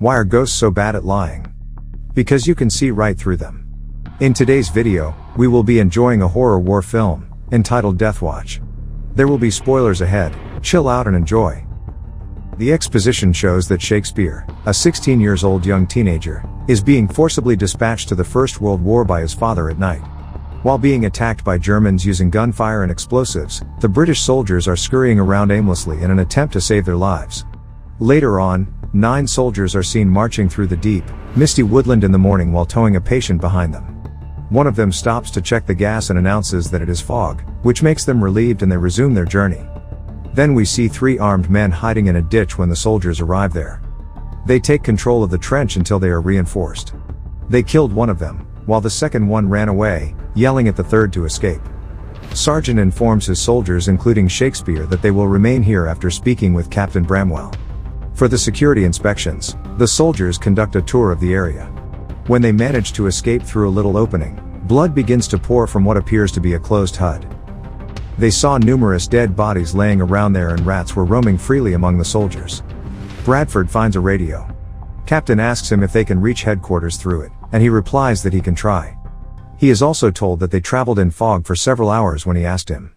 Why are ghosts so bad at lying? Because you can see right through them. In today's video, we will be enjoying a horror war film, entitled Death Watch. There will be spoilers ahead, chill out and enjoy. The exposition shows that Shakespeare, a 16-year-old young teenager, is being forcibly dispatched to the First World War by his father at night. While being attacked by Germans using gunfire and explosives, the British soldiers are scurrying around aimlessly in an attempt to save their lives. Later on, 9 soldiers are seen marching through the deep, misty woodland in the morning while towing a patient behind them. One of them stops to check the gas and announces that it is fog, which makes them relieved and they resume their journey. Then we see 3 armed men hiding in a ditch when the soldiers arrive there. They take control of the trench until they are reinforced. They killed one of them, while the second one ran away, yelling at the third to escape. Sergeant informs his soldiers, including Shakespeare, that they will remain here after speaking with Captain Bramwell. For the security inspections, the soldiers conduct a tour of the area. When they manage to escape through a little opening, blood begins to pour from what appears to be a closed hut. They saw numerous dead bodies laying around there and rats were roaming freely among the soldiers. Bradford finds a radio. Captain asks him if they can reach headquarters through it, and he replies that he can try. He is also told that they traveled in fog for several hours when he asked him.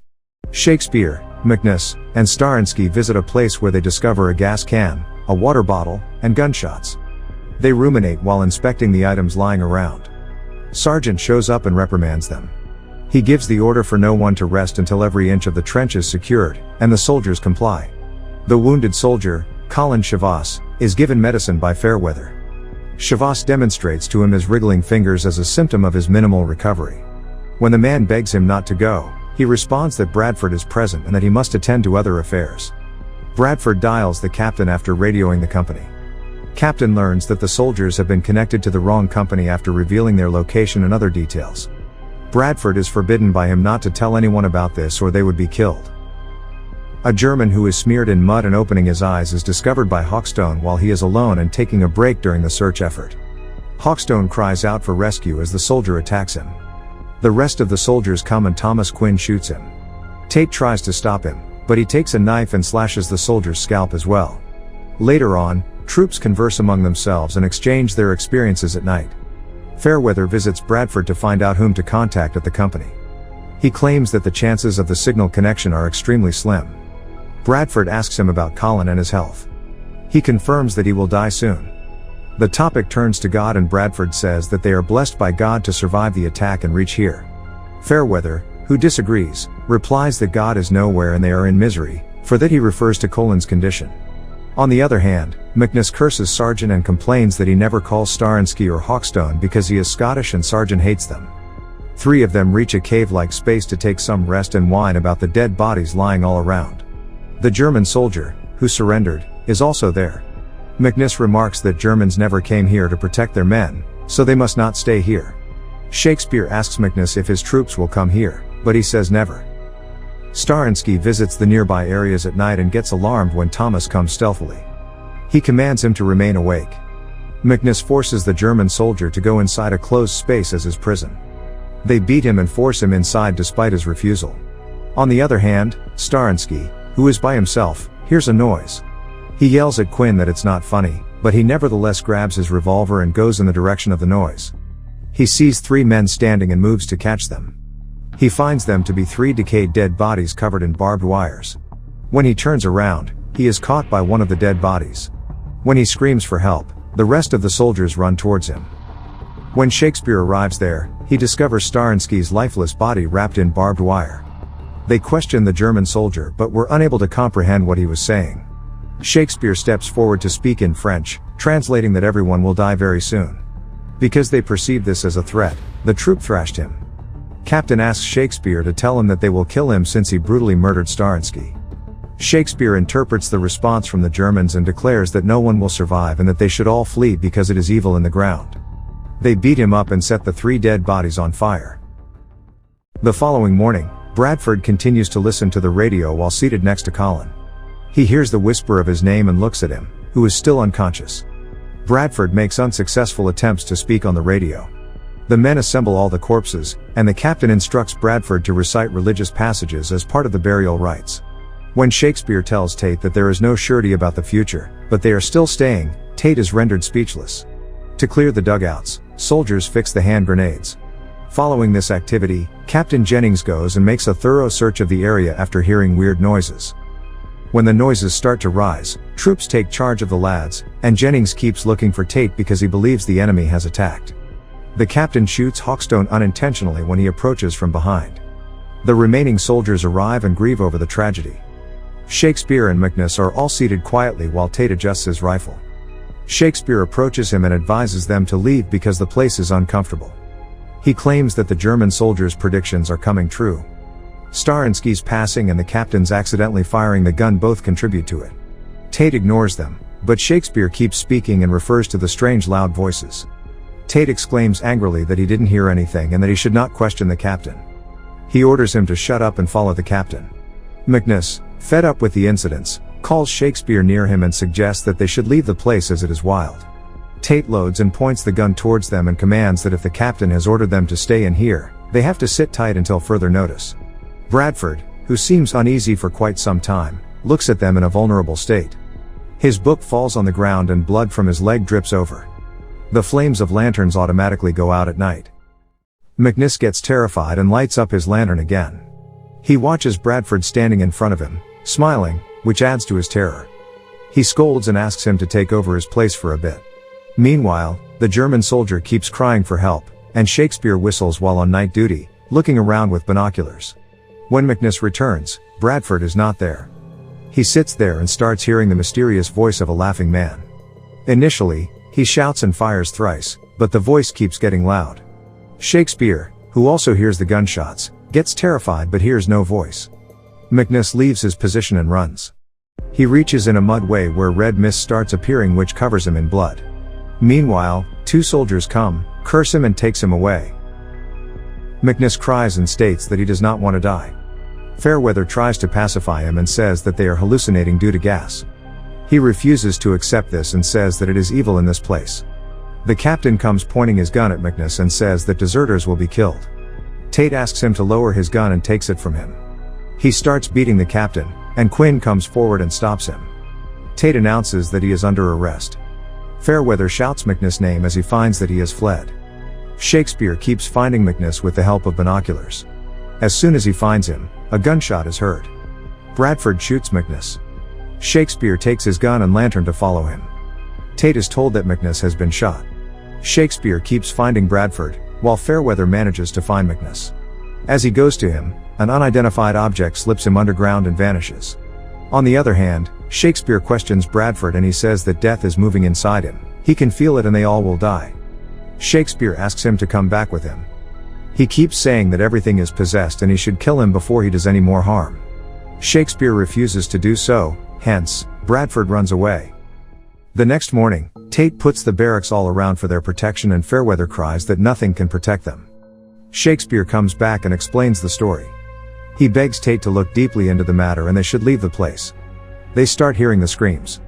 Shakespeare, McNiss, and Starinsky visit a place where they discover a gas can, a water bottle, and gunshots. They ruminate while inspecting the items lying around. Sergeant shows up and reprimands them. He gives the order for no one to rest until every inch of the trench is secured, and the soldiers comply. The wounded soldier, Colin Chavas, is given medicine by Fairweather. Chavas demonstrates to him his wriggling fingers as a symptom of his minimal recovery. When the man begs him not to go, he responds that Bradford is present and that he must attend to other affairs. Bradford dials the captain after radioing the company. Captain learns that the soldiers have been connected to the wrong company after revealing their location and other details. Bradford is forbidden by him not to tell anyone about this or they would be killed. A German who is smeared in mud and opening his eyes is discovered by Hawkstone while he is alone and taking a break during the search effort. Hawkstone cries out for rescue as the soldier attacks him. The rest of the soldiers come and Thomas Quinn shoots him. Tate tries to stop him, but he takes a knife and slashes the soldier's scalp as well. Later on, troops converse among themselves and exchange their experiences at night. Fairweather visits Bradford to find out whom to contact at the company. He claims that the chances of the signal connection are extremely slim. Bradford asks him about Colin and his health. He confirms that he will die soon. The topic turns to God and Bradford says that they are blessed by God to survive the attack and reach here. Fairweather, who disagrees, replies that God is nowhere and they are in misery, for that he refers to Colin's condition. On the other hand, McNiss curses Sargent and complains that he never calls Starinsky or Hawkstone because he is Scottish and Sargent hates them. 3 of them reach a cave-like space to take some rest and whine about the dead bodies lying all around. The German soldier, who surrendered, is also there. McNiss remarks that Germans never came here to protect their men, so they must not stay here. Shakespeare asks McNiss if his troops will come here, but he says never. Starinsky visits the nearby areas at night and gets alarmed when Thomas comes stealthily. He commands him to remain awake. McNiss forces the German soldier to go inside a closed space as his prison. They beat him and force him inside despite his refusal. On the other hand, Starinsky, who is by himself, hears a noise. He yells at Quinn that it's not funny, but he nevertheless grabs his revolver and goes in the direction of the noise. He sees 3 men standing and moves to catch them. He finds them to be 3 decayed dead bodies covered in barbed wires. When he turns around, he is caught by one of the dead bodies. When he screams for help, the rest of the soldiers run towards him. When Shakespeare arrives there, he discovers Starinsky's lifeless body wrapped in barbed wire. They question the German soldier but were unable to comprehend what he was saying. Shakespeare steps forward to speak in French, translating that everyone will die very soon. Because they perceived this as a threat, the troop thrashed him. Captain asks Shakespeare to tell him that they will kill him since he brutally murdered Starinsky. Shakespeare interprets the response from the Germans and declares that no one will survive and that they should all flee because it is evil in the ground. They beat him up and set the 3 dead bodies on fire. The following morning, Bradford continues to listen to the radio while seated next to Colin. He hears the whisper of his name and looks at him, who is still unconscious. Bradford makes unsuccessful attempts to speak on the radio. The men assemble all the corpses, and the captain instructs Bradford to recite religious passages as part of the burial rites. When Shakespeare tells Tate that there is no surety about the future, but they are still staying, Tate is rendered speechless. To clear the dugouts, soldiers fix the hand grenades. Following this activity, Captain Jennings goes and makes a thorough search of the area after hearing weird noises. When the noises start to rise, troops take charge of the lads, and Jennings keeps looking for Tate because he believes the enemy has attacked. The captain shoots Hawkstone unintentionally when he approaches from behind. The remaining soldiers arrive and grieve over the tragedy. Shakespeare and McNiss are all seated quietly while Tate adjusts his rifle. Shakespeare approaches him and advises them to leave because the place is uncomfortable. He claims that the German soldiers' predictions are coming true. Starinsky's passing and the captain's accidentally firing the gun both contribute to it. Tate ignores them, but Shakespeare keeps speaking and refers to the strange loud voices. Tate exclaims angrily that he didn't hear anything and that he should not question the captain. He orders him to shut up and follow the captain. McNiss, fed up with the incidents, calls Shakespeare near him and suggests that they should leave the place as it is wild. Tate loads and points the gun towards them and commands that if the captain has ordered them to stay in here, they have to sit tight until further notice. Bradford, who seems uneasy for quite some time, looks at them in a vulnerable state. His book falls on the ground and blood from his leg drips over. The flames of lanterns automatically go out at night. McNiss gets terrified and lights up his lantern again. He watches Bradford standing in front of him, smiling, which adds to his terror. He scolds and asks him to take over his place for a bit. Meanwhile, the German soldier keeps crying for help, and Shakespeare whistles while on night duty, looking around with binoculars. When McNiss returns, Bradford is not there. He sits there and starts hearing the mysterious voice of a laughing man. Initially, he shouts and fires thrice, but the voice keeps getting loud. Shakespeare, who also hears the gunshots, gets terrified but hears no voice. McNiss leaves his position and runs. He reaches in a mud way where red mist starts appearing which covers him in blood. Meanwhile, two soldiers come, curse him and takes him away. McNiss cries and states that he does not want to die. Fairweather tries to pacify him and says that they are hallucinating due to gas. He refuses to accept this and says that it is evil in this place. The captain comes pointing his gun at McNiss and says that deserters will be killed. Tate asks him to lower his gun and takes it from him. He starts beating the captain, and Quinn comes forward and stops him. Tate announces that he is under arrest. Fairweather shouts McNiss' name as he finds that he has fled. Shakespeare keeps finding McNiss with the help of binoculars. As soon as he finds him, a gunshot is heard. Bradford shoots McNiss. Shakespeare takes his gun and lantern to follow him. Tate is told that McNiss has been shot. Shakespeare keeps finding Bradford, while Fairweather manages to find McNiss. As he goes to him, an unidentified object slips him underground and vanishes. On the other hand, Shakespeare questions Bradford and he says that death is moving inside him, he can feel it and they all will die. Shakespeare asks him to come back with him. He keeps saying that everything is possessed and he should kill him before he does any more harm. Shakespeare refuses to do so, hence, Bradford runs away. The next morning, Tate puts the barracks all around for their protection and Fairweather cries that nothing can protect them. Shakespeare comes back and explains the story. He begs Tate to look deeply into the matter and they should leave the place. They start hearing the screams.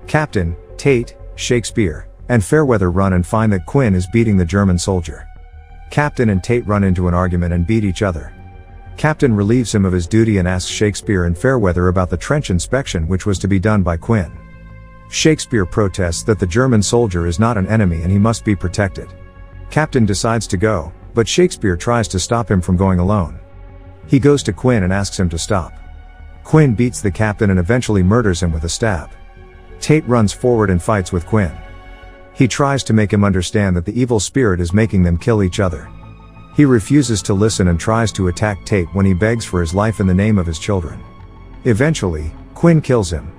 Captain, Tate, Shakespeare, and Fairweather run and find that Quinn is beating the German soldier. Captain and Tate run into an argument and beat each other. Captain relieves him of his duty and asks Shakespeare and Fairweather about the trench inspection which was to be done by Quinn. Shakespeare protests that the German soldier is not an enemy and he must be protected. Captain decides to go, but Shakespeare tries to stop him from going alone. He goes to Quinn and asks him to stop. Quinn beats the captain and eventually murders him with a stab. Tate runs forward and fights with Quinn. He tries to make him understand that the evil spirit is making them kill each other. He refuses to listen and tries to attack Tate when he begs for his life in the name of his children. Eventually, Quinn kills him.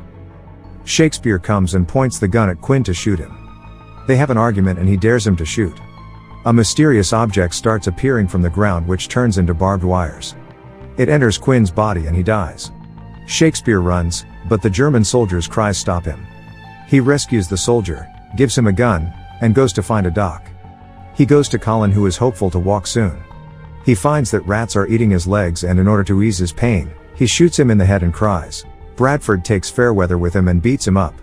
Shakespeare comes and points the gun at Quinn to shoot him. They have an argument and he dares him to shoot. A mysterious object starts appearing from the ground which turns into barbed wires. It enters Quinn's body and he dies. Shakespeare runs, but the German soldier's cries stop him. He rescues the soldier, gives him a gun, and goes to find a doc. He goes to Colin who is hopeful to walk soon. He finds that rats are eating his legs and in order to ease his pain, he shoots him in the head and cries. Bradford takes Fairweather with him and beats him up.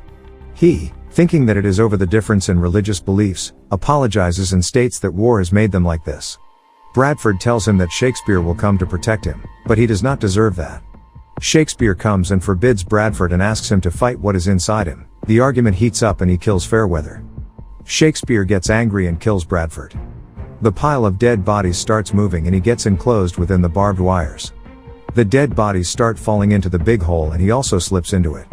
He, thinking that it is over the difference in religious beliefs, apologizes and states that war has made them like this. Bradford tells him that Shakespeare will come to protect him, but he does not deserve that. Shakespeare comes and forbids Bradford and asks him to fight what is inside him, The argument heats up and he kills Fairweather. Shakespeare gets angry and kills Bradford. The pile of dead bodies starts moving and he gets enclosed within the barbed wires. The dead bodies start falling into the big hole and he also slips into it.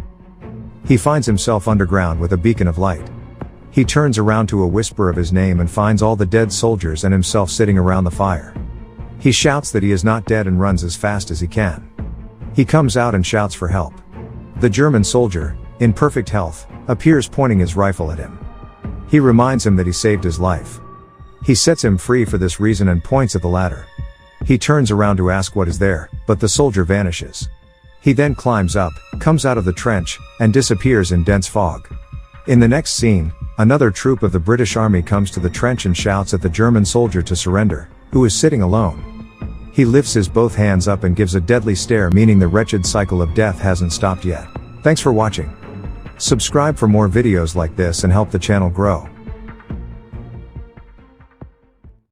He finds himself underground with a beacon of light. He turns around to a whisper of his name and finds all the dead soldiers and himself sitting around the fire. He shouts that he is not dead and runs as fast as he can. He comes out and shouts for help. The German soldier, in perfect health, appears pointing his rifle at him. He reminds him that he saved his life. He sets him free for this reason and points at the ladder. He turns around to ask what is there, but the soldier vanishes. He then climbs up, comes out of the trench, and disappears in dense fog. In the next scene, another troop of the British Army comes to the trench and shouts at the German soldier to surrender, who is sitting alone. He lifts his both hands up and gives a deadly stare, meaning the wretched cycle of death hasn't stopped yet. Thanks for watching. Subscribe for more videos like this and help the channel grow.